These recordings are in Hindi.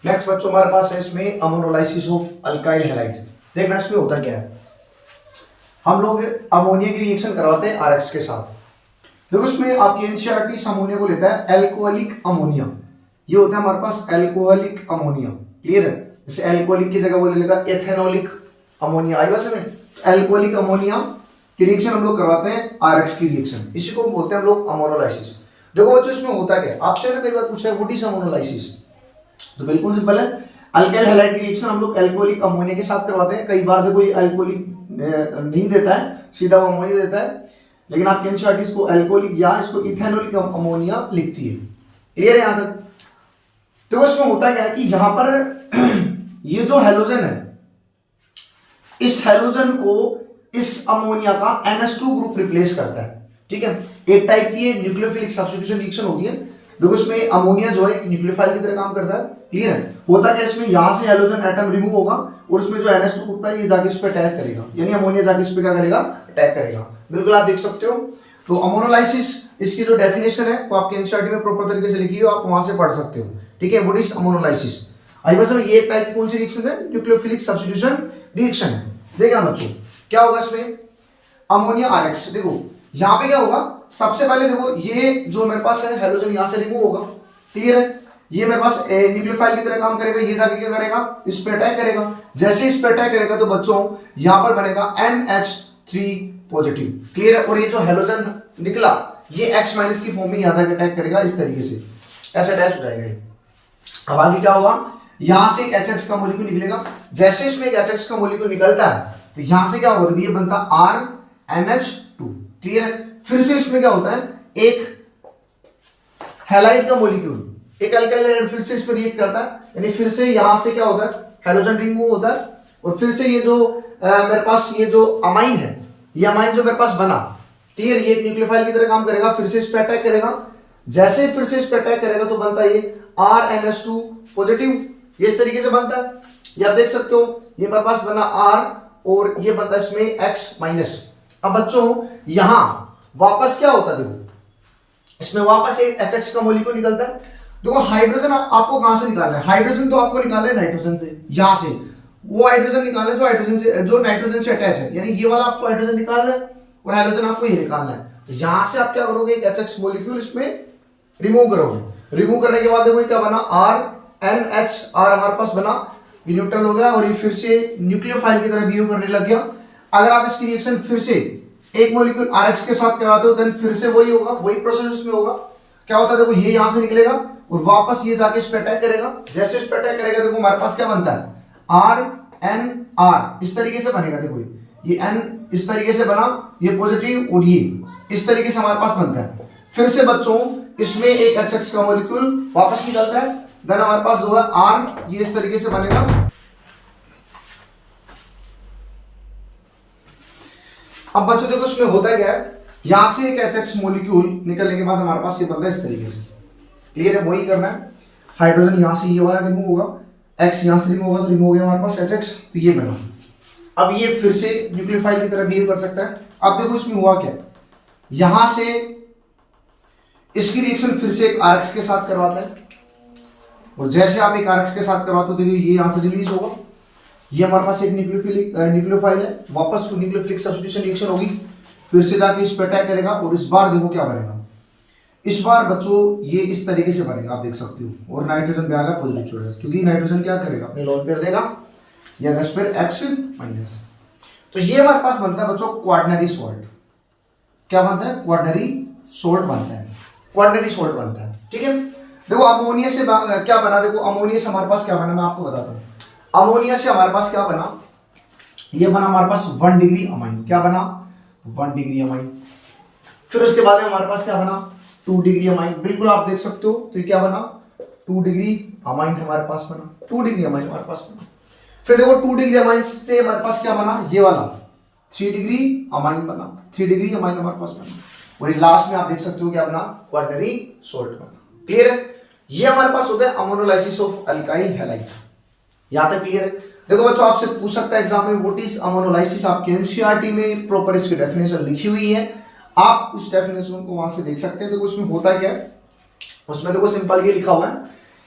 नेक्स्ट बच्चों हमारे पास है इसमें अमोनोलाइसिस ऑफ अल्काइल हैलाइड। देखना इसमें होता क्या है, हम लोग अमोनिया की रिएक्शन करवाते हैं आरएक्स के साथ। देखो इसमें आपकी एनसीईआरटी अमोनिया को लेता है एल्कोहलिक अमोनिया, ये होता है हमारे पास एल्कोहलिक अमोनिया। क्लियर है, जैसे एल्कोहलिक की जगह बोले लेगा एथेनोलिक अमोनिया आएगा इसमें। एल्कोहलिक अमोनिया की रिएक्शन हम लोग करवाते हैं आरएक्स की रिएक्शन, इसी को बोलते हैं हम लोग अमोनोलाइसिस। देखो बच्चों इसमें होता क्या है, आपसे ना कई बार पूछा है व्हाट इज अमोनोलाइसिस, तो बिल्कुल सिंपल है। अल्काइल हैलाइड की रिएक्शन हम लोग एल्कोहलिक अमोनिया के साथ करवाते हैं। कई बार देखो ये एल्कोहलिक नहीं देता है, सीधा वो अमोनिया देता है, लेकिन आपके एनसीईआरटी इसको एल्कोहलिक या इसको इथेनोलिक अमोनिया लिखती है। क्लियर है यहां तक। तो इसमें होता क्या है कि यहां पर ये जो हेलोजन है, इस हेलोजन को इस अमोनिया का NH2 ग्रुप रिप्लेस करता है। ठीक है, एक टाइप की न्यूक्लियोफिलिक सब्स्टिट्यूशन रिएक्शन होती है। देखो इसमें अमोनिया जो है न्यूक्लियोफाइल की तरह काम करता है। क्लियर है, होता क्या इसमें यहां से हेलोजन एटम रिमूव होगा और उसमें जो NH2 ग्रुप है ये जाके इस पे अटैक करेगा, यानी अमोनिया जाके इस पे क्या करेगा, अटैक करेगा। बिल्कुल आप देख सकते हो। तो अमोनोलाइसिस इसकी जो डेफिनेशन है वो आपके एनसीईआरटी में प्रॉपर तरीके से लिखी है, आप वहां से पढ़ सकते हो। ठीक है, व्हाट इज अमोनोलाइसिस। आई बस ये एक टाइप की कौन सी रिएक्शन है, न्यूक्लियोफिलिक सब्स्टिट्यूशन रिएक्शन है। देखना बच्चों क्या होगा इसमें, अमोनिया आरएक्स। देखो यहां पे क्या होगा, सबसे पहले देखो ये जो मेरे पास है हेलोजन यहां से रिमूव होगा। क्लियर है, ये मेरे पास न्यूक्लियोफाइल की तरह काम करेगा, ये जाके क्या करेगा, इस पे अटैक करेगा। जैसे इस पे अटैक करेगा तो बच्चों यहां पर बनेगा NH3 पॉजिटिव। क्लियर है, और ये जो हेलोजन निकला ये X माइनस की फॉर्म में यहां जाके अटैक करेगा, इस तरीके से ऐसे अटैच हो जाएगा। अब आगे क्या होगा, यहां से एक HX का मॉलिक्यूल निकलेगा। जैसे इसमें एक HX का मॉलिक्यूल निकलता है तो यहां से क्या होगा, तो ये बनता RNH2। क्लियर है, फिर से इसमें क्या होता है, एक हैलाइड का मॉलिक्यूल, एक अल्काइल हैलाइड फिर से इस पर रिएक्ट करता है, यानी फिर से यहां से क्या होता है, हेलोजन रिमूव होता है और फिर से ये जो मेरे पास ये जो अमाइन है, ये अमाइन जो मेरे पास बना, क्लियर, ये एक न्यूक्लियोफाइल की तरह काम करेगा, फिर से इस पे अटैक करेगा। जैसे फिर से इस पे अटैक करेगा तो बनता है ये RNH2 पॉजिटिव, ये इस तरीके से बनता है। ये आप देख सकते हो, ये मेरे पास बना R और ये बनता है इसमें X माइनस। अब बच्चों यहां वापस क्या होता है, देखो इसमें वापस एक HX का मॉलिक्यूल निकलता है। देखो हाइड्रोजन आपको कहां से निकालना है, हाइड्रोजन तो आपको निकालना है नाइट्रोजन से, यहां से वो हाइड्रोजन निकालना है जो हाइड्रोजन से, जो नाइट्रोजन से अटैच है, यानी ये वाला आपको हाइड्रोजन निकालना है और हाइड्रोजन आपको ये निकालना है। तो यहां से आप क्या करोगे, एक HX मॉलिक्यूल इसमें रिमूव करोगे। रिमूव करने के बाद देखो क्या बना, RNHR हमारे पास बना, ये न्यूट्रल हो गया और ये फिर से न्यूक्लियोफाइल की तरह बिहेव करने लग गया। अगर आप इसकी रिएक्शन फिर से एक मॉलिक्यूल RX के साथ कराते हो, देन फिर से वही होगा, वही प्रोसेस इसमें होगा। क्या होता है, देखो ये यहां से निकलेगा और वापस ये जाके इस पे अटैक करेगा। जैसे इस पे अटैक करेगा देखो हमारे पास क्या बनता है, RNR, इस तरीके से बनेगा। देखो ये N इस तरीके से बना, ये पॉजिटिव और ये इस तरीके से हमारे पास बनता है। फिर से बच्चों इसमें एक HX का मॉलिक्यूल वापस निकलता है, देन हमारे पास जो है R, ये इस तरीके से बनेगा। अब बच्चों देखो इसमें होता क्या है, यहां से एक HX मॉलिक्यूल निकलने के बाद हमारे पास ये बनता है इस तरीके से। क्लियर है, वही करना है, हाइड्रोजन यहां से ये वाला रिमूव होगा, X यहां से रिमूव होगा तो रिमूव हो गया हमारे पास HX, तो ये बना। अब ये फिर से न्यूक्लियोफाइल की तरह बिहेव कर सकता है। अब देखो इसमें हुआ क्या, यहां से इसकी रिएक्शन फिर से एक RX के साथ करवाता है और जैसे आप एक RX के साथ करवाते हो देखिए ये यहां से रिलीज होगा, ये हमारे पास एक न्यूक्लियोफाइल है, वापस न्यूक्लियोफिलिक सब्स्टिट्यूशन रिएक्शन होगी, फिर से जाके इस पे अटैक करेगा और इस बार देखो क्या बनेगा, इस बार बच्चों ये इस तरीके से बनेगा, आप देख सकते हो, और नाइट्रोजन पे आएगा पॉजिटिव छोड़ेगा, क्योंकि नाइट्रोजन क्या करेगा, अपने लोन कर देगा या दस पर X माइनस। तो ये हमारे पास बनता है बच्चों क्वाटरनरी सॉल्ट। क्या बनता है, क्वाटरनरी सॉल्ट बनता है, क्वाटरनरी सॉल्ट बनता है। ठीक है, देखो अमोनिया से क्या बना, देखो अमोनिया से हमारे पास क्या बना, मैं आपको बताता हूँ। अमोनिया से हमारे पास क्या बना, ये बना हमारे पास 1 डिग्री अमाइन। क्या बना, 1 डिग्री अमाइन। फिर उसके बाद में हमारे पास क्या बना, 2 डिग्री अमाइन। बिल्कुल आप देख सकते हो, तो ये क्या बना, 2 डिग्री अमाइन हमारे पास बना, 2 डिग्री अमाइन हमारे पास बना। फिर देखो 2 डिग्री अमाइन से हमारे पास क्या बना, ये वाला 3 डिग्री अमाइन बना, 3 डिग्री अमाइन हमारे पास बना, और ये लास्ट में आप देख सकते हो क्या बना, क्वाटरनरी सॉल्ट बना। क्लियर है, ये हमारे पास होता है अमोनोलाइसिस ऑफ अल्काइल हैलाइड। यहां तक क्लियर है। देखो बच्चों आपसे पूछ सकता है एग्जाम में, व्हाट इज अमोनोलाइसिस, आपके एनसीईआरटी में प्रॉपर इसकी डेफिनेशन लिखी हुई है, आप उस डेफिनेशन को वहां से देख सकते हैं। देखो उसमें होता क्या है, उसमें देखो सिंपल ये लिखा हुआ है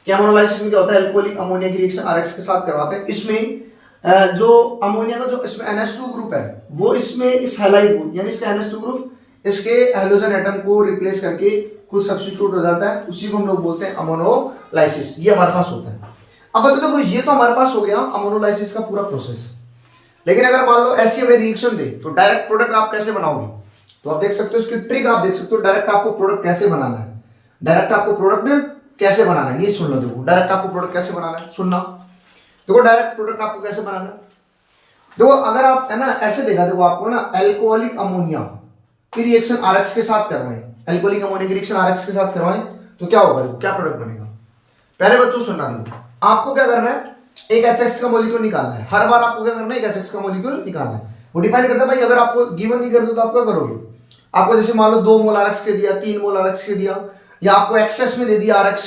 कि अमोनोलाइसिस में क्या होता है, एल्कोहलिक अमोनिया की रिएक्शन आरएक्स के साथ करवाते हैं। इसमें जो अमोनिया का जो इसमें NH2 ग्रुप है वो इसमें इस हैलाइड ग्रुप यानी इसका NH2 ग्रुप इसके हाइड्रोजन एटम को रिप्लेस करके खुद सब्स्टिट्यूट हो जाता है, उसी को हम लोग बोलते हैं अमोनोलाइसिस। ये हमारे पास होता है। अब बता देखो ये तो हमारे पास हो गया अमोनोलाइसिस का पूरा प्रोसेस। लेकिन अगर मान लो ऐसी हमें रिएक्शन दे तो डायरेक्ट प्रोडक्ट आप कैसे बनाओगे, तो आप देख सकते हो इसकी ट्रिक आप देख सकते हो। डायरेक्ट आपको प्रोडक्ट कैसे बनाना है, डायरेक्ट आपको प्रोडक्ट कैसे बनाना है ये सुन लो। देखो डायरेक्ट आपको प्रोडक्ट कैसे बनाना है सुनना। देखो डायरेक्ट प्रोडक्ट आपको कैसे बनाना है, देखो अगर आप है ना ऐसे देखा, देखो आपको ना एल्कोहलिक अमोनिया की रिएक्शन आरएक्स के साथ करवाएं, एल्कोहलिक अमोनिया की रिएक्शन आरएक्स के साथ करवाएं तो क्या होगा, देखो क्या प्रोडक्ट बनेगा। पहले बच्चों सुनना, देखो आपको क्या करना है, एक HX का मॉलिक्यूल निकालना है। हर बार आपको क्या करना है, एक HX का मॉलिक्यूल निकालना है। वो डिपेंड करता है भाई, अगर आपको गिवन नहीं कर दो तो आप क्या करोगे। आपको जैसे मान लो 2 मोल RX के दिया, 3 मोल RX के दिया, या आपको एक्सेस में दे दिया RX,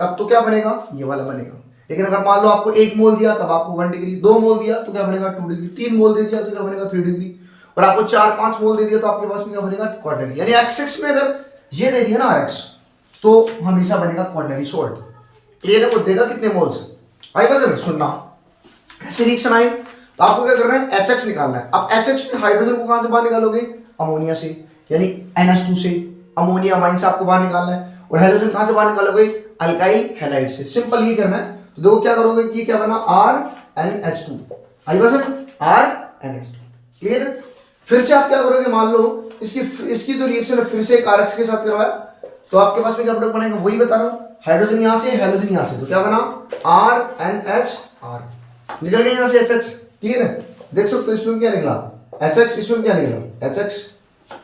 तब तो क्या बनेगा, ये वाला बनेगा। लेकिन अगर मान लो आपको 1 मोल दिया तब आपको 1 डिग्री, 2 मोल दिया तो क्या बनेगा 2 डिग्री, 3 मोल दे दिया तो क्या बनेगा 3 डिग्री, और आपको 4-5 मोल दे दिया तो आपके पास में क्या बनेगा क्वार्टरली। यानी एक्सेस में अगर ये दे दिया ना RX तो हमेशा बनेगा क्वार्टरली सॉल्ट। क्लियर है, वो देगा कितने मोल्स आएगा। सर सुनना, ऐसे रिएक्शन आई तो आपको क्या करना है, HX निकालना है। अब HX में हाइड्रोजन को कहां से बाहर निकालोगे, अमोनिया से, यानी NH2 से, अमोनिया अमाइन से आपको बाहर निकालना है। और हाइड्रोजन कहां से बाहर निकालोगे, अल्काइल हैलाइड से। सिंपल ये करना है। तो देखो क्या करोगे कि ये क्या बना RNH2, आई बस RNH2। क्लियर। फिर से आप क्या करोगे, मान लो इसकी जो रिएक्शन है फिर से एक RX के साथ करवाया तो आपके पास में क्या प्रोडक्ट बनेगा, वही बता रहा हूं, हाइड्रोजन यहां से, हाइड्रोजन यहां से, तो क्या बना RNHR, निकल गया यहां से HX। क्लियर है, देख सकते हो इसमें क्या निकला HX, इसमें क्या निकला HX।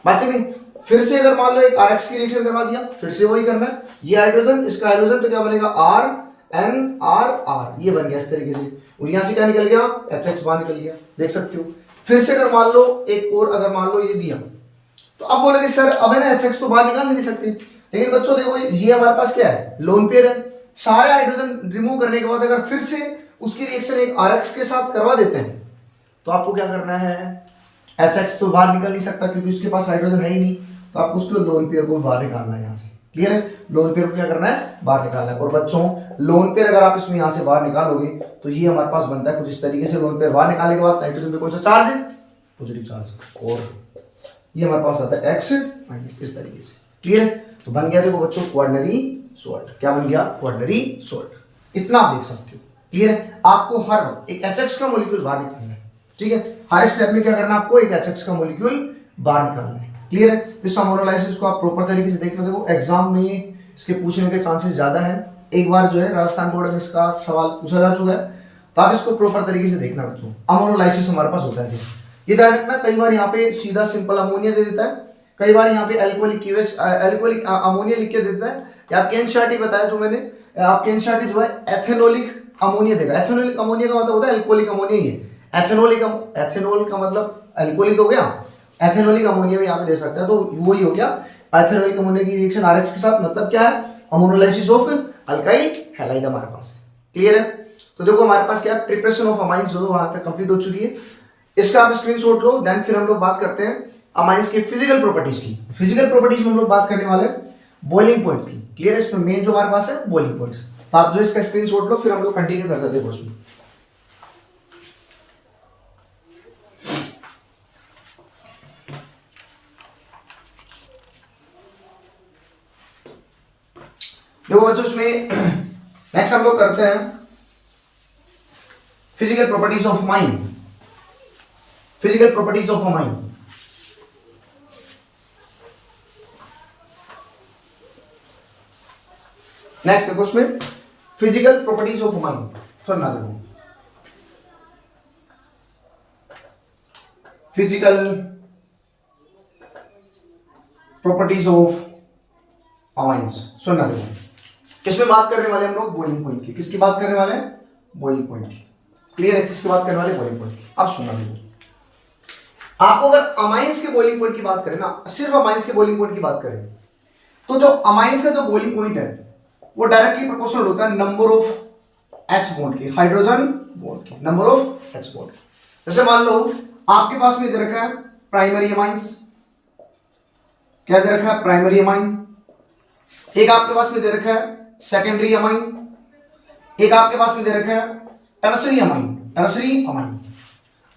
बात है नहीं। फिर से अगर मान लो एक RX की रिएक्शन करवा दिया, फिर से वही करना है, ये हाइड्रोजन इसका हाइड्रोजन, तो क्या बनेगा RNRR, ये बन गया इस तरीके से। और यहां से क्या निकल गया, HX बाहर निकल गया, देख सकते हो। फिर से अगर मान लो एक और, अगर मान लो ये दिया तो अब बोलेंगे सर अब है ना HX तो बाहर निकाल नहीं सकते। लेकिन बच्चों देखो ये हमारे पास क्या है, लोन पेयर है। सारे हाइड्रोजन रिमूव करने के बाद अगर फिर से उसकी रिएक्शन एक RX के साथ करवा देते हैं तो आपको क्या करना है, HX तो बाहर निकल नहीं सकता क्योंकि उसके पास हाइड्रोजन है ही नहीं, तो आपको उसको लोन पेयर को बाहर निकालना है यहाँ से। क्लियर है, लोन पेयर को क्या करना है, बाहर निकालना है। और बच्चों लोन पेयर अगर आप इसमें यहाँ से बाहर निकालोगे तो ये हमारे पास बनता है कुछ इस तरीके से। लोन पेयर बाहर निकालने के बाद नाइट्रोजन पे कौन सा चार्ज है, पॉजिटिव चार्ज, और ये हमारे पास आता है X माइनस, इस तरीके से। क्लियर है, तो बन गया देखो बच्चों क्वार्टनरी सॉल्ट। क्या बन गया, क्वार्टनरी सॉल्ट। इतना आप देख सकते हो। क्लियर है, आपको हर वक्त एक HX का मॉलिक्यूल बाहर निकालना है। ठीक है, हर स्टेप में क्या करना है, आपको एक HX का मॉलिक्यूल बाहर निकालना है। क्लियर है, इस अमोनोलाइसिस को आप प्रॉपर तरीके से देखना। देखो एग्जाम में इसके पूछने के चांसेस ज्यादा है। एक बार जो है राजस्थान बोर्ड में इसका सवाल पूछा जा चुका है, तो आप इसको प्रॉपर तरीके से देखना बच्चों। अमोनोलाइसिस हमारे पास होता है, ये ध्यान रखना। कई बार यहाँ पे सीधा सिंपल अमोनिया दे देता है, कई बार यहाँ पे एल्कोहलिक अमोनिया लिख के देता है। या आपके एनसीईआरटी बताया जो मैंने, आपके एनसीईआरटी जो है एथेनोलिक अमोनिया देगा। एथेनोलिक अमोनिया का मतलब होता है एल्कोहलिक अमोनिया ही है। एथेनॉल का मतलब अल्कोहलिक हो गया, एथेनोलिक अमोनिया भी यहाँ पे दे सकता है, तो वही हो गया एथेनोलिक अमोनिया की रिएक्शन आरएक्स के साथ। मतलब क्या है, अमोनोलाइसिस ऑफ अल्काइल हैलाइड हमारे पास है। क्लियर है, तो देखो हमारे पास क्या है, प्रिपरेशन ऑफ अमाइंस जो वहां तक कंप्लीट हो चुकी है। इसका आप स्क्रीनशॉट लो, देन फिर हम लोग बात करते हैं अमाइंस की फिजिकल प्रॉपर्टीज की। फिजिकल प्रॉपर्टीज में हम लोग बात करने वाले हैं बॉइलिंग पॉइंट्स की। क्लियर है, इसमें मेन जो हमारे पास है बॉइलिंग पॉइंट्स। तो आप जो इसका स्क्रीनशॉट लो, फिर हम लोग कंटिन्यू करते हैं। देखो उसमें देखो बच्चों, इसमें नेक्स्ट हम लोग करते हैं physical properties of mind. Physical properties of mind, next देखो उसमें फिजिकल प्रॉपर्टीज ऑफ माइंड। सुनना देखो, फिजिकल प्रॉपर्टीज ऑफ अमाइंस। सुनना देखो, इसमें बात करने वाले हम लोग बॉइलिंग पॉइंट की। किसकी बात करने वाले हैं, बॉइलिंग पॉइंट की। क्लियर है, किसकी बात करने वाले, बॉइलिंग पॉइंट की। अब सुनना देखो, आपको अगर अमाइंस के बॉइलिंग पॉइंट की बात करें ना, सिर्फ अमाइंस के बॉइलिंग पॉइंट की बात करें, तो जो अमाइंस का जो बॉइलिंग पॉइंट है वो डायरेक्टली प्रोपोर्शनल होता है नंबर ऑफ H बॉन्ड की, हाइड्रोजन बॉन्ड की, नंबर ऑफ H बॉन्ड। जैसे मान लो आपके पास में दे रखा है प्राइमरी अमाइंस, क्या दे रखा है, प्राइमरी अमाइन। एक आपके पास में दे रखा है सेकेंडरी अमाइन, एक आपके पास में दे रखा है टर्सरी अमाइन, टर्सरी अमाइन।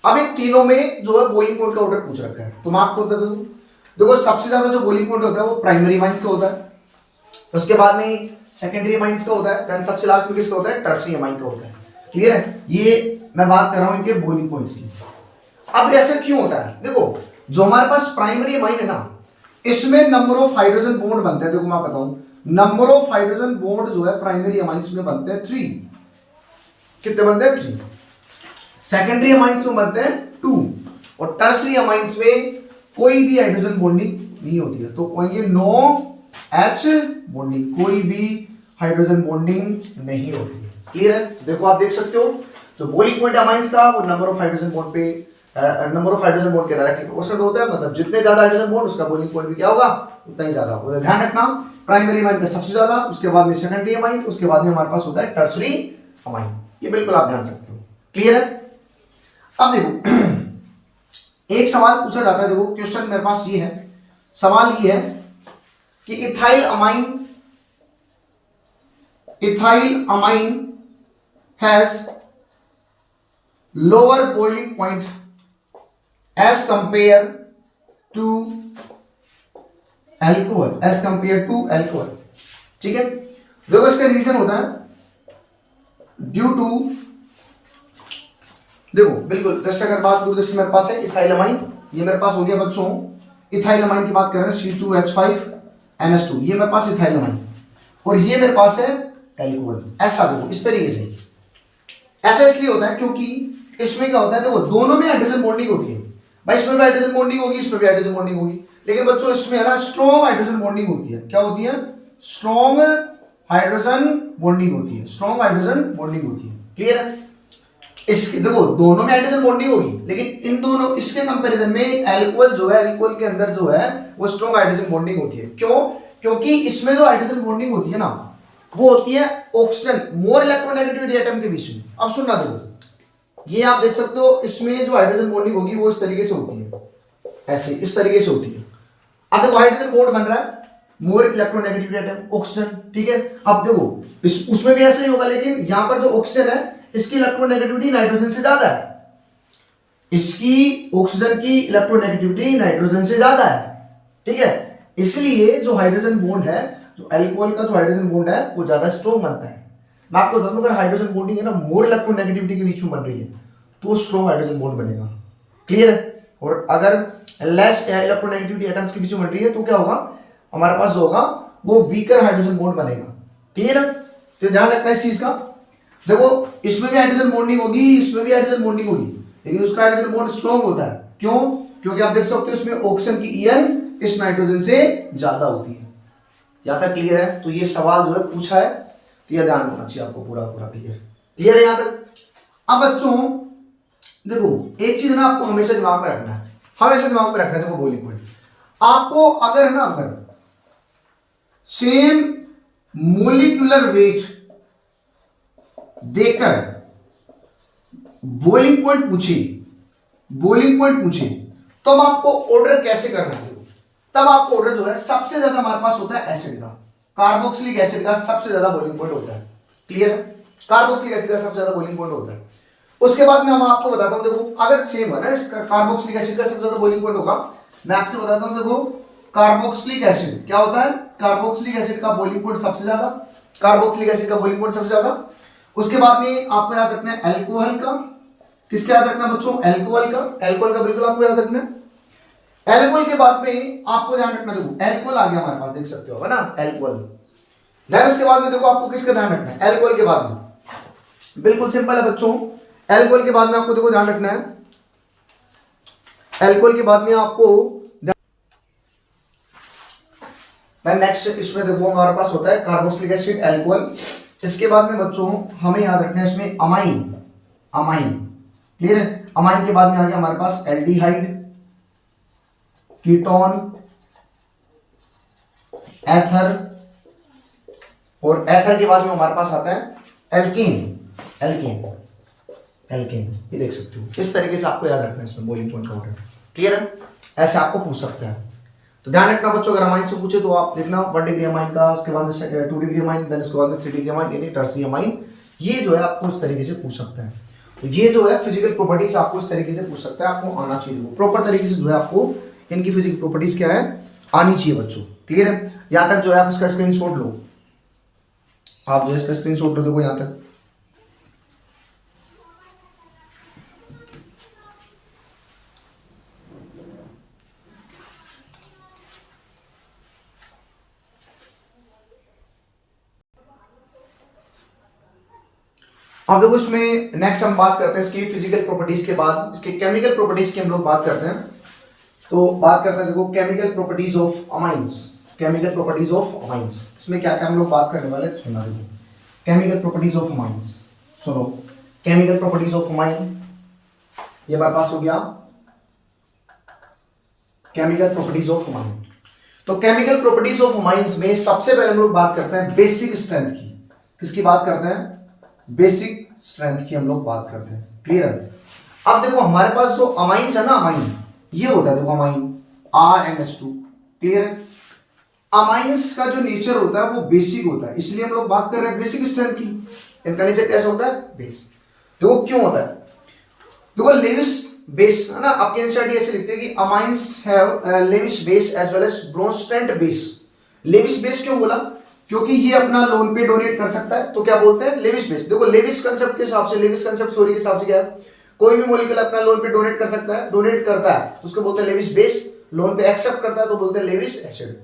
अब इन तीनों में जो है बॉइलिंग पॉइंट का ऑर्डर पूछ रखा है, तो मैं आपको बता दूं, देखो सबसे ज्यादा जो बॉइलिंग पॉइंट होता है वो प्राइमरी अमाइंस का होता है, उसके बाद में सेकेंडरी अमाइंस का होता है, देन सबसे लास्ट में किसका होता है, टर्सरी अमाइन का होता है। क्लियर है, ये मैं बात कर रहा हूं इनके बॉइलिंग पॉइंट्स की। अब ऐसा क्यों होता है, देखो जो हमारे पास प्राइमरी अमाइन है ना, इसमें नंबर ऑफ हाइड्रोजन बॉन्ड बनते हैं, देखो मैं बताऊं, नंबर ऑफ हाइड्रोजन बॉन्ड जो है प्राइमरी अमाइंस में बनते हैं 3, कितने बनते हैं 3, सेकेंडरी अमाइंस में बनते हैं 2, और टर्सरी अमाइंस में कोई भी हाइड्रोजन बॉन्डिंग नहीं होती है, तो कहेंगे नो एच बॉन्डिंग, कोई भी हाइड्रोजन बॉन्डिंग नहीं होती है। क्लियर है, तो देखो आप देख सकते हो जो बॉइलिंग पॉइंट अमाइंस का वो नंबर ऑफ हाइड्रोजन बॉन्ड पे नंबर ऑफ हाइड्रोजन बॉन्ड के डायरेक्टली प्रोपोर्शनल होता है, मतलब जितने ज्यादा हाइड्रोजन बॉन्ड उसका बॉइलिंग पॉइंट भी क्या होगा, उतना ही ज्यादा होगा। ध्यान रखना, प्राइमरी अमाइन का सबसे ज्यादा, उसके बाद में सेकेंडरी अमाइन, उसके बाद में हमारे पास होता है टर्सरी अमाइन, ये बिल्कुल आप ध्यान सकते हो। क्लियर है, अब देखो एक सवाल पूछा जाता है, देखो क्वेश्चन मेरे पास ये है, सवाल ये है कि ethyl amine has lower boiling point as compare to alcohol, ठीक है। देखो इसका रीजन होता है ड्यू टू, देखो बिल्कुल जैसे अगर बात करूं, जैसे मेरे पास है इथाइल अमाइन, ये मेरे पास हो गया बच्चों, इथाइल अमाइन की बात कर रहे हैं C2H5NH2, ये मेरे पास इथाइल अमाइन, और ये मेरे पास है एल्कोहल। ऐसा देखो इस तरीके से, ऐसा इसलिए होता है क्योंकि इसमें क्या होता है, देखो दोनों में हाइड्रोजन बॉन्डिंग होती है भाई, इसमें भी हाइड्रोजन बॉन्डिंग होगी, इसमें भी हाइड्रोजन बॉन्डिंग होगी, लेकिन बच्चों इसमें है ना स्ट्रॉन्ग हाइड्रोजन बॉन्डिंग होती है। क्या होती है, स्ट्रॉन्ग हाइड्रोजन बॉन्डिंग होती है, स्ट्रॉन्ग हाइड्रोजन बॉन्डिंग होती है। क्लियर है, इसके देखो दोनों में हाइड्रोजन बॉन्डिंग होगी, लेकिन इन दोनों इसके कंपैरिजन में एल्कोहल जो है, एल्कोहल के अंदर जो है वो स्ट्रॉन्ग हाइड्रोजन बॉन्डिंग होती है। क्यों, क्योंकि इसमें जो हाइड्रोजन बॉन्डिंग होती है ना, वो होती है ऑक्सीजन मोर इलेक्ट्रोनेगेटिविटी एटम के बीच में। अब सुनना, देखो ये आप देख सकते हो, इसमें जो हाइड्रोजन बॉन्डिंग होगी वो इस तरीके से होती है, ऐसे इस तरीके से होती है। अब देखो हाइड्रोजन बॉन्ड बन रहा है मोर इलेक्ट्रोनेगेटिविटी एटम ऑक्सीजन, ठीक है। अब देखो उसमें भी ऐसे ही होगा, लेकिन यहां पर जो ऑक्सीजन है इसकी इलेक्ट्रोनेगेटिविटी नाइट्रोजन से ज्यादा है, इसकी ऑक्सीजन की इलेक्ट्रोनेगेटिविटी नाइट्रोजन से ज्यादा है, ठीक है। इसलिए जो हाइड्रोजन बॉन्ड है, जो अल्कोहल का जो हाइड्रोजन बॉन्ड है वो ज्यादा स्ट्रॉन्ग बनता है। मैं आपको बता दूं, अगर हाइड्रोजन बॉन्डिंग है ना मोर इलेक्ट्रोनेगेटिविटी के बीच में बन रही है तो स्ट्रॉन्ग हाइड्रोजन बॉन्ड बनेगा। क्लियर है, और अगर लेस इलेक्ट्रोनेगेटिविटी एटम्स के बीच में बन रही है तो क्या होगा, हमारे पास जो होगा वो वीकर हाइड्रोजन बॉन्ड बनेगा। क्लियर है, तो ध्यान रखना इस चीज का। देखो इसमें भी हाइड्रोजन बॉन्डिंग होगी, इसमें भी हाइड्रोजन बॉन्डिंग होगी, लेकिन उसका हाइड्रोजन बॉन्ड स्ट्रॉन्ग होता है। क्यों, क्योंकि आप देख सकते हो इसमें ऑक्सीजन की ईएन इस नाइट्रोजन से ज्यादा होती है। यहां तक क्लियर है, तो ये सवाल जो है पूछा है, तो यह ध्यान होना चाहिए आपको, पूरा क्लियर है यहां तक। अब बच्चों देखो एक चीज ना आपको हमेशा दिमाग में रखना है, हमेशा दिमाग में रखना है, देखो बॉइलिंग पॉइंट आपको अगर है ना, अगर सेम मोलिक्यूलर वेट देकर बॉइलिंग पॉइंट पूछे तो अब आपको ऑर्डर कैसे करना है, तब आपको ऑर्डर जो है सबसे ज्यादा हमारे पास होता है एसिड का, कार्बोक्सिलिक एसिड का सबसे ज्यादा बॉइलिंग पॉइंट होता है। क्लियर है, कार्बोक्सिलिक एसिड का सबसे ज्यादा बॉइलिंग पॉइंट होता है। उसके बाद में हम आपको बताता हूं, देखो अगर सेम है ना, इसका कार्बोक्सिलिक एसिड का सबसे ज्यादा बॉइलिंग पॉइंट होगा, मैं आपसे बताता हूं, देखो कार्बोक्सिलिक एसिड क्या होता है, कार्बोक्सिलिक एसिड का बॉइलिंग पॉइंट सबसे ज्यादा, कार्बोक्सिलिक एसिड का बॉइलिंग पॉइंट सबसे ज्यादा। उसके बाद में आपको याद रखना है एल्कोहल का, किसका याद रखना बच्चों, एल्कोहल का बिल्कुल आपको याद रखना है। एल्कोहल के बाद में आपको ध्यान रखना, देखो एल्कोहल आ गया हमारे पास, देख सकते हो है ना एल्कोहल। देन उसके बाद में देखो आपको किसका ध्यान रखना है, एल्कोहल के बाद में, बिल्कुल सिंपल है बच्चों, एल्कोहल के बाद में आपको देखो ध्यान रखना है, एल्कोहल के बाद में आपको नेक्स्ट इसमें देखो हमारे पास होता है कार्बोक्सिलिक एसिड, एल्कोहल। इसके बाद में बच्चों हमें याद रखना है इसमें अमाइन। क्लियर है, अमाइन के बाद में आ गया हमारे पास एल्डिहाइड, कीटोन, एथर, और एथर के बाद में हमारे पास आता है एल्केन। ये देख सकते हो, इस तरीके से आपको याद रखना है इसमें बॉइलिंग पॉइंट का ऑर्डर। क्लियर है, ऐसे आपको पूछ सकते हैं, तो ध्यान रखना बच्चों, अगर अमाइन से पूछे तो आप देखना 1 डिग्री अमाइन का, उसके बाद 2 डिग्री अमाइन, देन उसके बाद 3 डिग्री अमाइन यानी टर्सरी अमाइन, ये जो है आपको इस तरीके से पूछ सकता है। तो ये जो है फिजिकल प्रॉपर्टीज आपको इस तरीके से पूछ सकता है, आपको आना चाहिए। प्रॉपर तरीके से जो है आपको इनकी फिजिकल प्रॉपर्टीज क्या है, आनी चाहिए बच्चों। क्लियर है? यहां तक जो है आप इसका स्क्रीनशॉट लो, आप जो है इसका स्क्रीनशॉट लो, देखो यहां तक। अब देखो इसमें नेक्स्ट हम बात करते हैं इसकी फिजिकल प्रॉपर्टीज के बाद इसके केमिकल प्रॉपर्टीज की हम लोग बात करते हैं। तो बात करते हैं देखो chemical properties of amines. Chemical properties of amines, इसमें क्या क्या हम लोग बात करने वाले हैं सुना देखो। केमिकल प्रॉपर्टीज ऑफ अमाइंस सुनो। केमिकल प्रॉपर्टीज ऑफ अमाइन, ये हमारे पास हो गया केमिकल प्रॉपर्टीज ऑफ अमाइन। तो केमिकल प्रॉपर्टीज ऑफ अमाइंस में सबसे पहले हम लोग बात करते हैं बेसिक स्ट्रेंथ की। किसकी बात करते हैं? बेसिक स्ट्रेंथ की हम लोग बात करते हैं। क्लियर है? अब देखो हमारे पास जो अमाइंस है ना, अमाइन ये होता है देखो अमाइन RnH2। क्लियर है? अमाइंस का जो नेचर होता है वो बेसिक होता है, इसलिए हम लोग बात कर रहे हैं बेसिक स्ट्रेंथ की। इनका नेचर कैसा होता है? बेस। देखो क्यों होता है, देखो लेविस बेस है ना, आपके एनसीईआरटी ऐसे लिखते हैं कि amines have Lewis base as well as Bronsted base. Lewis base क्यों बोला? क्योंकि ये अपना लोन पे डोनेट कर सकता है, तो क्या बोलते हैं? Lewis base. देखो लेविस कंसेप्ट के हिसाब से, लेविस कंसेप्ट थ्योरी के हिसाब से क्या है, कोई भी मॉलिक्यूल अपना लोन पे डोनेट कर सकता है, डोनेट करता है तो उसको बोलते हैं लेविस बेस। लोन पे एक्सेप्ट करता है तो बोलते हैं लेविस एसिड।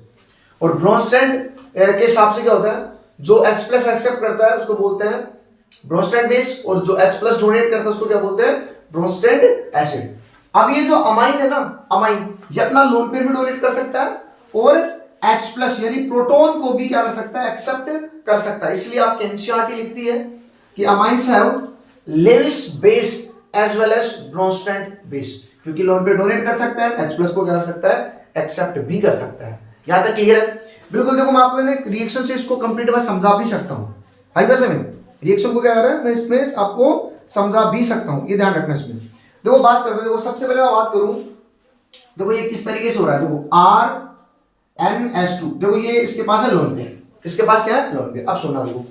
और ब्रोंस्टेंट के हिसाब से क्या होता है, जो H+ एक्सेप्ट करता है उसको बोलते हैं ब्रोंस्टेंट बेस, और जो H+ डोनेट करता है उसको क्या बोलते हैं? ब्रोंस्टेंट एसिड। अब ये जो अमाइन है ना, अमाइन ये अपना लोन पेयर भी डोनेट कर सकता है और H+ यानी प्रोटॉन को भी क्या कर सकता है? एक्सेप्ट कर सकता है। इसलिए आपकी एनसीईआरटी लिखती है कि amines have Lewis base as well as Bronsted base, क्योंकि लोन पे डोनेट कर सकता है, H+ को क्या कर सकता है? एक्सेप्ट भी कर सकता है। यहां तक क्लियर है? बिल्कुल। देखो मैं आपको रिएक्शन से इसको कंप्लीट मैं समझा भी सकता हूं। आई वैसे में रिएक्शन को क्या कर रहा है, मैं इसमें आपको समझा भी सकता हूं, ये ध्यान रखना इसमें। देखो बात करते हैं, देखो सबसे पहले मैं बात करूं, देखो ये किस तरीके से हो रहा है। देखो RnH2, देखो ये इसके पास है लोन पेयर, इसके पास क्या है? Lone pair. अब सुनना देखो,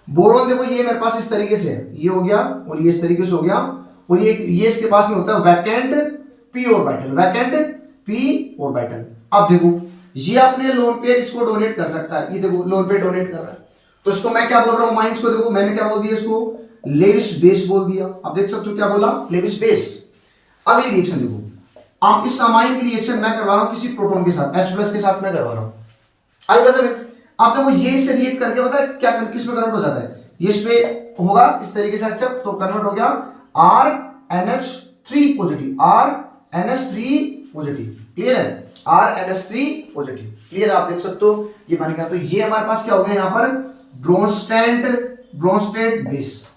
बोरोन देखो ये मेरे पास इस तरीके से है, ये हो गया और ये इस तरीके से हो गया, और ये इसके पास में होता है vacant p orbital, vacant p orbital. अब देखो ये अपने लोन पेयर इसको डोनेट कर सकता है, ये देखो लोन पेयर डोनेट कर रहा है, तो इसको मैं क्या बोल रहा हूं? माइंस को देखो मैंने क्या बोल दिया? इसको लेविस बेस बोल दिया। अब देख सकते हो क्या बोला? Lewis base. अगली रिएक्शन देखो, अब इस अमाइन की रिएक्शन मैं करवा रहा हूं किसी प्रोटॉन के साथ, H+ के साथ मैं करवा रहा हूं। आई वैसे में अब देखो ये इससे रिएक्ट करके पता है क्या किस में कन्वर्ट हो जाता है? ये इसमें होगा इस तरीके से एक्सेप्ट, तो कन्वर्ट हो गया RnH3 positive, RnH3 positive. Clear है? RnH3 positive. क्लियर? आप देख सकते हो ये बन गया। तो ये हमारे पास क्या हो गया? यहाँ पर ब्रोंस्टेंट बेस।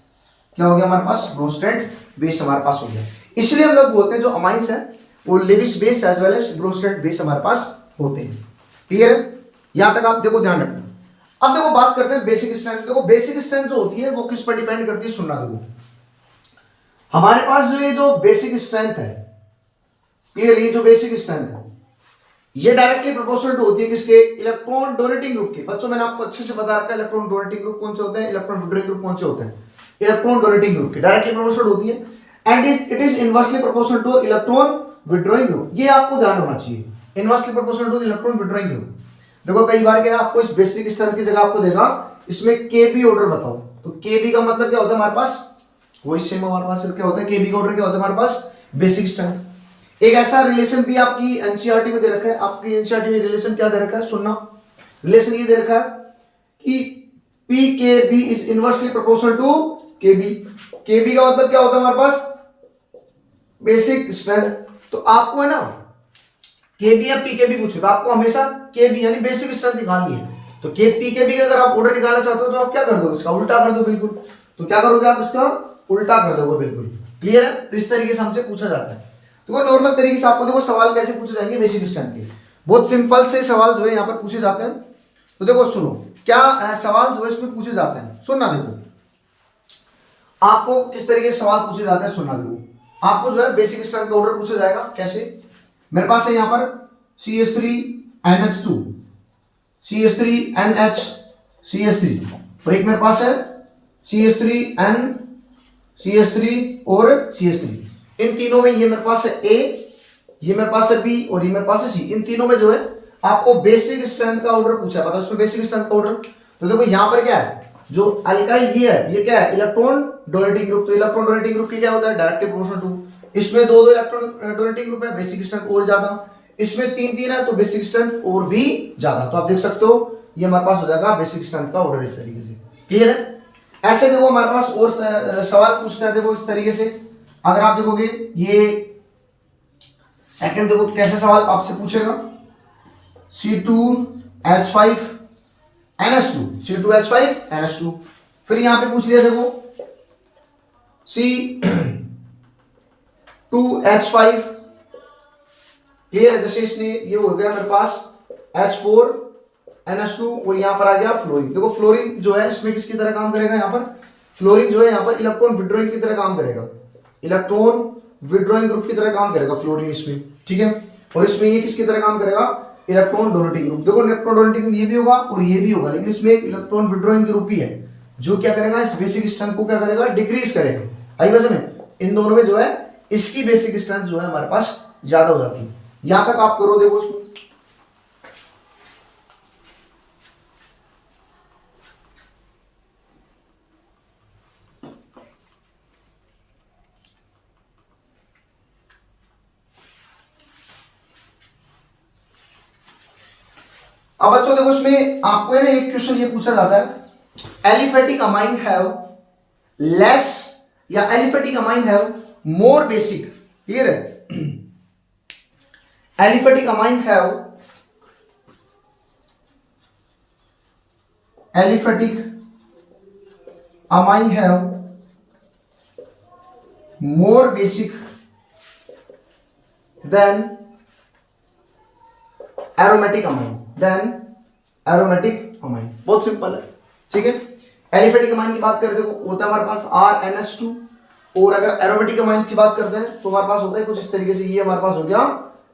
क्या हो गया हमारे पास? ब्रोंस्टेंट बेस हमारे पास हो गया। इसलिए हम लोग बोलते हैं जो अमाइंस है वो Lewis base as well as Bronsted base हमारे पास होते हैं। क्लियर है? यहां तक आप देखो ध्यान रखना। अब देखो बात करते हैं बेसिक स्ट्रेंथ। देखो बेसिक स्ट्रेंथ जो होती है वो किस पर डिपेंड करती है, सुनना देखो। हमारे पास जो ये जो बेसिक स्ट्रेंथ है, क्लियर, ये जो बेसिक स्ट्रेंथ है ये डायरेक्टली प्रोपोर्शनल टू होती है किसके? इलेक्ट्रॉन डोनेटिंग ग्रुप के। बच्चों मैंने आपको अच्छे से बता रखा है इलेक्ट्रॉन डोनेटिंग ग्रुप कौन से होते हैं, इलेक्ट्रॉन विड्रॉइंग ग्रुप कौन से होते हैं। इलेक्ट्रॉन डोनेटिंग ग्रुप के डायरेक्टली प्रोपोर्शनल होती है, and it is inversely proportional two electron withdrawing group. ये आपको ध्यान होना चाहिए, inversely proportional two electron withdrawing group. देखो कई बार क्या आपको इस बेसिक स्ट्रेंथ की जगह आपको देगा इसमें Kb ऑर्डर बताओ, तो Kb का मतलब क्या होता है हमारे पास? वही सेम हमारे पास क्या होता है? Kb का ऑर्डर क्या होता है हमारे पास? Basic strength. एक ऐसा रिलेशन भी आपकी एनसीईआरटी में दे रखा है, आपकी एनसीईआरटी में रिलेशन क्या दे रखा है? सुनना, रिलेशन ये दे रखा है कि PKb is inversely proportional to Kb। Kb का मतलब क्या होता है हमारे पास? Basic strength. तो आपको है ना Kb या PKb पूछो तो आपको हमेशा Kb यानी बेसिक स्ट्रेंथ निकालनी है। तो PKb का अगर आप ऑर्डर निकालना चाहते हो तो आप क्या कर दो? इसका उल्टा कर दो। बिल्कुल, तो क्या करोगे आप? इसका उल्टा कर दोगे। बिल्कुल क्लियर है? तो इस तरीके से हमसे पूछा जाता है। तो नॉर्मल तरीके से आपको देखो सवाल कैसे पूछे जाएंगे बेसिक स्ट्रेंथ के, बहुत सिंपल से सवाल जो है यहाँ पर पूछे जाते हैं। तो देखो सुनो क्या सवाल जो है इसमें पूछे जाते हैं, सुनना देखो आपको किस तरीके से सवाल पूछे जाते हैं। सुनना देखो आपको जो है बेसिक स्ट्रेंथ का ऑर्डर पूछा जाएगा कैसे। मेरे पास है यहाँ पर CH3NH2, CH3NH, CH3, और एक मेरे पास है CH3N, CH3 और CH3। इन तीनों में ये मेरे पास है A, ये मेरे पास है B और ये मेरे पास है C। इन तीनों में जो है आपको बेसिक स्ट्रेंथ का ऑर्डर पूछा है, उसमें बेसिक स्ट्रेंथ का ऑर्डर। तो देखो यहां पर क्या है, जो अल्काइल ये है, ये क्या है, इलेक्ट्रॉन डोनेटिंग ग्रुप। तो इलेक्ट्रॉन डोनेटिंग ग्रुप की क्या होता है, डायरेक्टली प्रोपोर्शनल टू। इसमें दो दो इलेक्ट्रॉन डोनेटिंग ग्रुप है, बेसिक स्ट्रेंथ और ज्यादा। इसमें तीन तीन है तो बेसिक स्ट्रेंथ और भी ज्यादा। तो आप देख सकते हो ये हमारे पास हो जाएगा बेसिक स्ट्रेंथ का ऑर्डर इस तरीके से। क्लियर है? ऐसे देखो हमारे पास और सवाल पूछते हैं, देखो इस तरीके से। अगर आप देखोगे ये सेकंड, देखो कैसे सवाल आपसे पूछेगा, C2H5 NH2, C2H5 NH2। फिर यहां पे पूछ लिया देखो C2H5। क्लियर है? जैसे इसने ये हो गया मेरे पास H4 NH2 और यहां पर आ गया फ्लोरीन। देखो फ्लोरीन जो है इसमें किसकी तरह काम करेगा, यहां पर फ्लोरीन जो है यहां पर इलेक्ट्रॉन विड्रॉइंग की तरह काम करेगा, इलेक्ट्रॉन विड्रॉइंग ग्रुप की तरह काम करेगा फ्लोरीन इसमें। ठीक है? और इसमें ये किसकी तरह काम करेगा, इलेक्ट्रॉन डोनेटिंग ग्रुप। देखो इलेक्ट्रॉन डोनेटिंग ग्रुप ये भी होगा और ये भी होगा, लेकिन इसमें एक इलेक्ट्रॉन विड्रॉइंग ग्रुप ही है जो क्या करेगा, इस बेसिक स्ट्रेंथ को क्या करेगा, डिक्रीज करेगा। आई बस में इन दोनों में जो है इसकी बेसिक स्ट्रेंथ जो है हमारे पास ज्यादा हो जाती है। यहां तक आप करो, देखो इसमें अब बच्चों देखो इसमें आपको है ना एक क्वेश्चन ये पूछा जाता है, एलिफेटिक अमाइन हैव लेस या aliphatic amine have more basic. Clear है? Aliphatic amine have, aliphatic amine have more basic than aromatic amine, then aromatic amine. बहुत सिंपल है। ठीक है? एलिफेटिक अमाइन की बात करें, देखो होता है हमारे पास RNH2, और अगर एरोमेटिक अमाइन की बात करते हैं तो हमारे पास होता है कुछ इस तरीके से, ये हमारे पास हो गया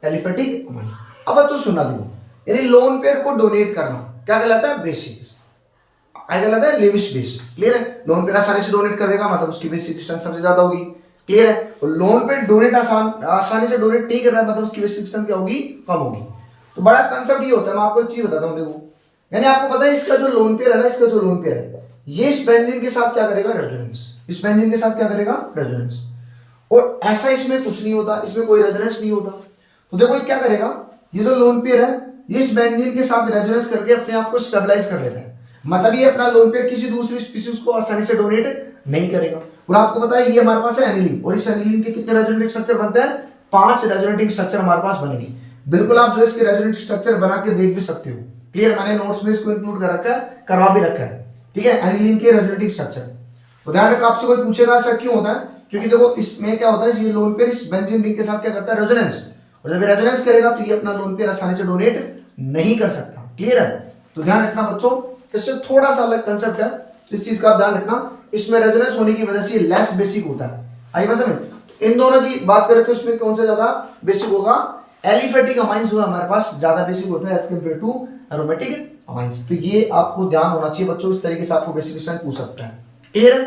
एलिफेटिक अमाइन। अब बच्चों सुनना, देखो यानी लोन पेयर को डोनेट करना क्या कहलाता है, बेसिक। क्या कहलाता है, लेविश बेस। क्लियर है? लोन पेयर आसानी से डोनेट कर देगा, मतलब उसकी बेसिक स्ट्रेंथ सबसे ज्यादा होगी। क्लियर है? और लोन पेयर डोनेट आसानी से डोनेट नहीं कर रहा है, मतलब उसकी बेसिक स्ट्रेंथ क्या होगी, कम होगी। तो बड़ा कंसेप्ट ये होता है, मैं आपको एक चीज बताता हूं, देखो यानी आपको पता है इसका जो लोन पेयर है ना, इसका जो लोन पेयर है ये इस बेंजीन के साथ क्या करेगा, रेजोनेंस। इस बेंजीन के साथ क्या करेगा, रेजोनेंस। और ऐसा इसमें कुछ नहीं होता, इसमें कोई रेजोनेंस नहीं होता। तो देखो ये क्या करेगा, ये जो लोन पेयर है ये इस बेंजीन के साथ रेजोनेंस करके अपने आप को स्टेबलाइज कर लेता है। मतलब ये अपना लोन पेयर किसी दूसरी स्पीशीज को आसानी से डोनेट नहीं करेगा। और आपको पता है ये हमारे पास है एनिलीन, और इस एनिलीन के कितने रेजोनेटिंग स्ट्रक्चर बनते हैं, 5 रेजोनेटिंग स्ट्रक्चर हमारे पास बनेंगे। बिल्कुल आप जो इसके रेजोनेटिंग स्ट्रक्चर बना के देख भी सकते हो। क्लियर? मैंने नोट्स में इसको इंक्लूड कर रखा है, करवा भी रखा है। ठीक है? एनिलीन के रेजोनेटिंग स्ट्रक्चर। तो ध्यान रखो, आपसे कोई पूछेगा ऐसा क्यों होता है, क्योंकि देखो इसमें क्या होता है, ये लोन पेयर इस बेंजीन रिंग के साथ क्या करता है, रेजोनेंस। और जब ये रेजोनेंस करेगा तो ये अपना लोन पेयर आसानी से डोनेट नहीं कर सकता। क्लियर है? तो ध्यान रखना बच्चों, इससे थोड़ा सा अलग कंसेप्ट है, इस चीज का आप ध्यान रखना। इसमें रेजोनेंस होने की वजह से लेस बेसिक होता है। आई बात समझ? इन दोनों की बात करें तो इसमें कौन सा ज्यादा बेसिक होगा, एलिफेटिक अमाइंस जो है हमारे पास ज्यादा बेसिक होता है as compare to aromatic amines. तो ये आपको ध्यान होना चाहिए बच्चों, इस तरीके से आपको बेसिक स्ट्रेंथ पूछ सकता है। क्लियर?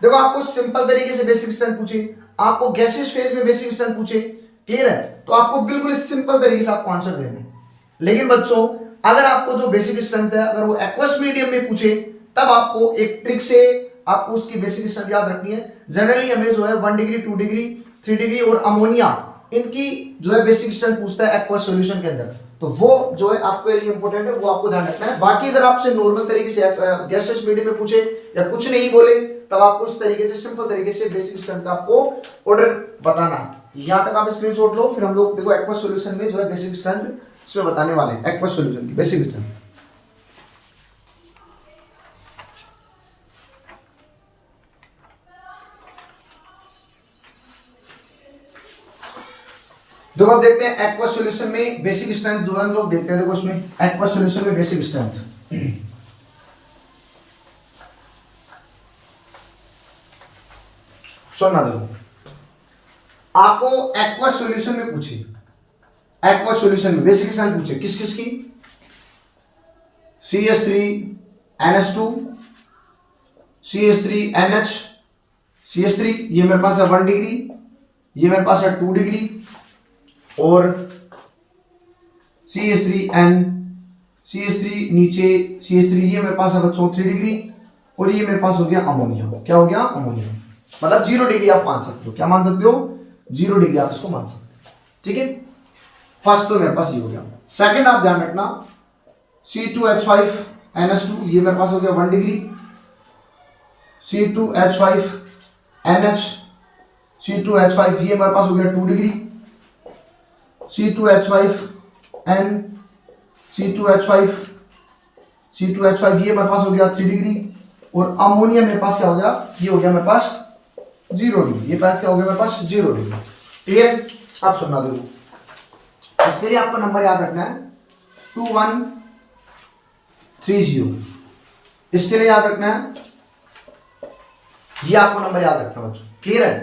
देखो आपको सिंपल तरीके से बेसिक स्ट्रेंथ पूछे, आपको गैसियस फेज में बेसिक स्ट्रेंथ पूछे, क्लियर है, तो आपको बिल्कुल सिंपल तरीके से आपको आंसर देना है। लेकिन बच्चों अगर आपको जो बेसिक स्ट्रेंथ है अगर वो एक्वस मीडियम में पूछे, तब आपको एक ट्रिक से आपको उसकी बेसिक स्ट्रेंथ याद रखनी है। जनरली हमें जो है 1 डिग्री 2 डिग्री 3 डिग्री और अमोनिया, इनकी जो है बेसिक स्ट्रेंथ पूछता है एक्वस सॉल्यूशन के अंदर। तो वो जो है आपके लिए इंपॉर्टेंट है, वो आपको ध्यान रखना है। बाकी अगर आपसे नॉर्मल तरीके से गैसियस मीडियम में पूछे या कुछ नहीं बोले, तब आपको इस तरीके से सिंपल तरीके से बेसिक स्ट्रेंथ का आपको ऑर्डर बताना है। यहां तक आप स्क्रीनशॉट लो, फिर हम लोग देखो एक्वस सॉल्यूशन में जो है बेसिक स्ट्रेंथ इसमें बताने वाले हैं, एक्वस सॉल्यूशन की बेसिक स्ट्रेंथ। देखो अब देखते हैं एक्वस सॉल्यूशन में बेसिक स्ट्रेंथ जो है हम लोग देखते हैं। देखो इसमें एक्वस सॉल्यूशन में बेसिक स्ट्रेंथ सुनना, देखो आपको एक्वस सॉल्यूशन में पूछे, एक्वस सॉल्यूशन में बेसिक स्ट्रेंथ पूछे किस किस की, CH3NH2, CH3NH, CH3 ये मेरे पास है 1 डिग्री, ये मेरे पास है 2 डिग्री, और CH3N, CH3 नीचे CH3 ये मेरे पास है बच्चों 3 डिग्री, और ये मेरे पास हो गया अमोनिया। क्या हो गया? अमोनिया। मतलब 0 डिग्री आप मान सकते हो। क्या मान सकते हो? 0 डिग्री आप इसको मान सकते हो। ठीक है, फर्स्ट तो मेरे पास ये हो गया। सेकंड आप ध्यान रखना, C2H5NH2 ये मेरे पास हो गया 1 डिग्री, C2H5NH, C2H5 ये मेरे पास हो गया 2 डिग्री, C2H5N, C2H5, C2H5 ये मेरे पास हो गया 3 डिग्री, और अमोनिया मेरे पास क्या हो गया? ये हो गया मेरे पास 0 डिग्री। ये पास क्या हो गया मेरे पास? 0 डिग्री। क्लियर? आप सुनना देखो, इसके लिए आपको नंबर याद रखना है 2130। इसके लिए याद रखना है, ये आपको नंबर याद रखना है बच्चों। क्लियर है?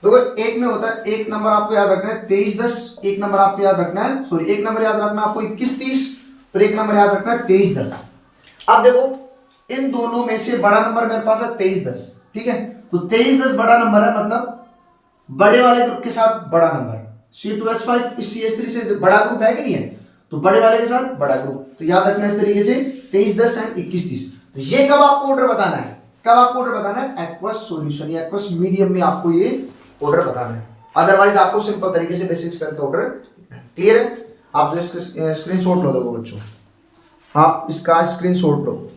देखो एक में होता है, एक नंबर आपको याद रखना है 2310, एक नंबर आपको याद रखना है, सॉरी एक नंबर याद रखना है आपको 2130, और एक नंबर याद रखना है 2310। अब देखो इन दोनों में से बड़ा नंबर मेरे पास है 2310। ठीक है, तो 2310 बड़ा नंबर है, मतलब बड़े वाले ग्रुप के साथ बड़ा नंबर। C2H5 इस CH3 से बड़ा ग्रुप है कि नहीं है? तो बड़े वाले के साथ बड़ा ग्रुप। तो याद रखना इस तरीके से 2310 एंड 2130। तो ये कब आपको ऑर्डर बताना है? कब आपको ऑर्डर बताना है? एक्वस सॉल्यूशन या एक्वस मीडियम में आपको ये ऑर्डर बताना है। अदरवाइज आपको सिंपल तरीके से बेसिक स्ट्रेंथ का ऑर्डर। क्लियर है? आप जो स्क्रीनशॉट लो देखो बच्चों, आप इसका स्क्रीनशॉट लो।